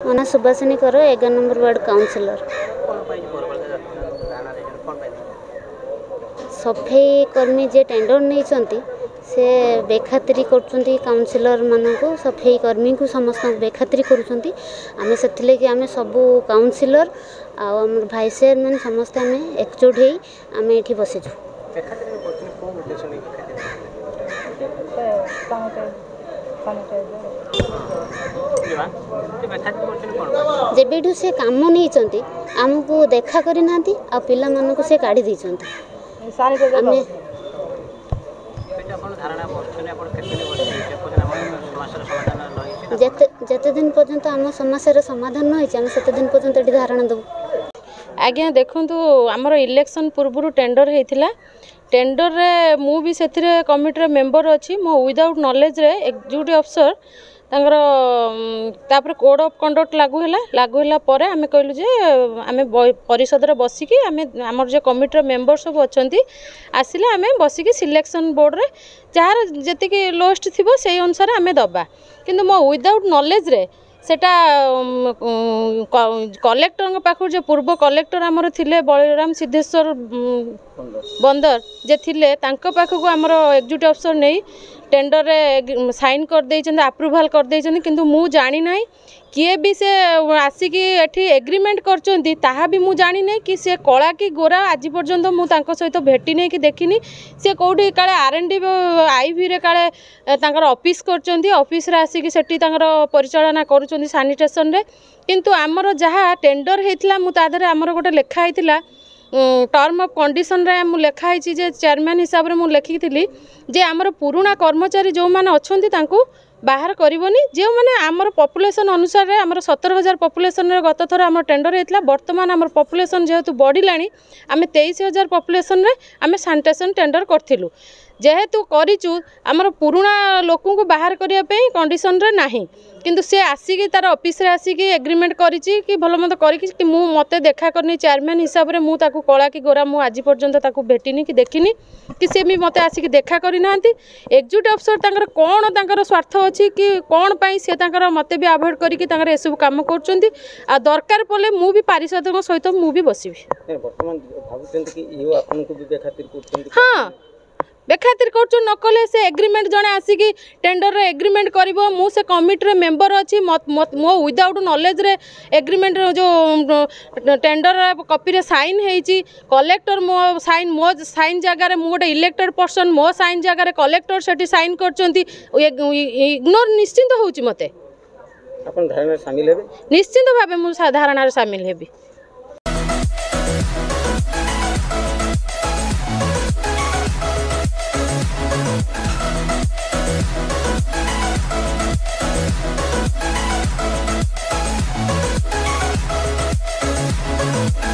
मना सुभाषिनी कर 11 number ward councillor. सफाई कर्मी जे टेंडर नहीं से बेखातिरी कर काउंसिलर मानक सफाई कर्मी को समस्त बेखातिरी करें से सबू काउंसिलर आम भाइस चेयरमैन समस्त आम एकजुट होमें ये बसीचु। जेबेठू से काम नहीं आमको देखा करना आ पिला मानक से काढ़ी जेते दिन पर्यंत आम समस्या समाधान नहीं से दिन पर्यंत ये धारणा दबू। आज्ञा देखु आमर इलेक्शन पूर्व टेंडर होता टेंडर रे मु भी से कमिटी मेंबर अच्छी मो विदाउट नॉलेज रे एग्जीक्यूटिव अफसर तापर कोड ऑफ कंडक्ट लागू है पर आम कहलु जे आम परिषद बसिकी आमर जो कमिटी मेंबर सब अच्छा आसिले आम बसिकी सिलेक्शन बोर्ड रे जार जी लोस्ट थी से अनुसार आम दबा किंतु मो विदाउट नॉलेज रे सेटा कलेक्टर पाखु जो पूर्व कलेक्टर आमर थिले बलराम सिद्धेश्वर बंदर जे थिले तांको पाखु आमर एग्जीक्यूटिव अफसर नहीं टेंडर रे साइन कर देइछन अप्रूवल कर देइछन किंतु मु जानी नाही किए भी से आसिकी एठी एग्रीमेंट करचंती ताहा भी मु जानी नाही कि से कला कि गोरा आज पर्यंत मु तांको सहित भेटी नहीं कि देखिनी से कोठी काले आरएनडी आईवी रे काले तांकर ऑफिस करचंती ऑफिस रे आसिकी सेठी तांकर परिचालना करूचंती सैनिटेशन रे किंतु आमर जहा टेंडर हेतिला मु तादरे आमर गोटे लेखा हेतिला टर्म ऑफ कंडीशन रे मु लेखा है जे चेयरमैन हिसाब रे मु लिखी थी जे आमर पुराना कर्मचारी जो माने अछंती तांको बाहर करबनी जो माने आमर पॉपुलेशन अनुसार आमर 17,000 पॉपुलेशन रे गत थर आमर टेंडर हेतला वर्तमान आमर पॉपुलेशन जेहेतु बढ़िलानी आमे 23,000 पॉपुलेशन रे आमे सैनिटेशन टेंडर करथिलु जेहेतु करिचु आमर पुराना लोकन को बाहर करिया पे कंडीशन रे नाही किंतु से आसिकी तार ऑफिस रे आसिकी एग्रीमेंट करिची कि भलो मत करी कि मु मते देखा करनी चेयरमैन हिसाब रे मु ताकू कला कि गोरा मु आज पर्यंत ताकू भेटिनी कि देखिनी कि से भी मते आसिकी देखा करी नांती एग्जीक्यूटिव अफसर तांकर कोन तांकर स्वार्थ अछि कि कोन पई से तांकर मते भी अवॉइड करी कि तांकर एसब काम करचंती आ दरकार पले मु भी पारिषदक सहित मु भी बसिबी वर्तमान भाबुचंती कि इहो आपन को भी बेखातिर करचंती। हां बेखातिर कर नकले से एग्रीमेंट जड़े आसिकी टेंडर रे एग्रीमेंट करिवो मु से कमिटी मेंबर अच्छी मो विदाउट नॉलेज रे एग्रीमेंट जो टेंडर कॉपी रे साइन हेची कलेक्टर मो साइन जगह मु गोटे इलेक्टेड पर्सन मो साइन जगह कलेक्टर सेठी साइन करचंती इग्नोर निश्चिंत होउची मते अपन धारणा शामिल हेबे निश्चिंत भाबे मु धारणा शामिल हेबी।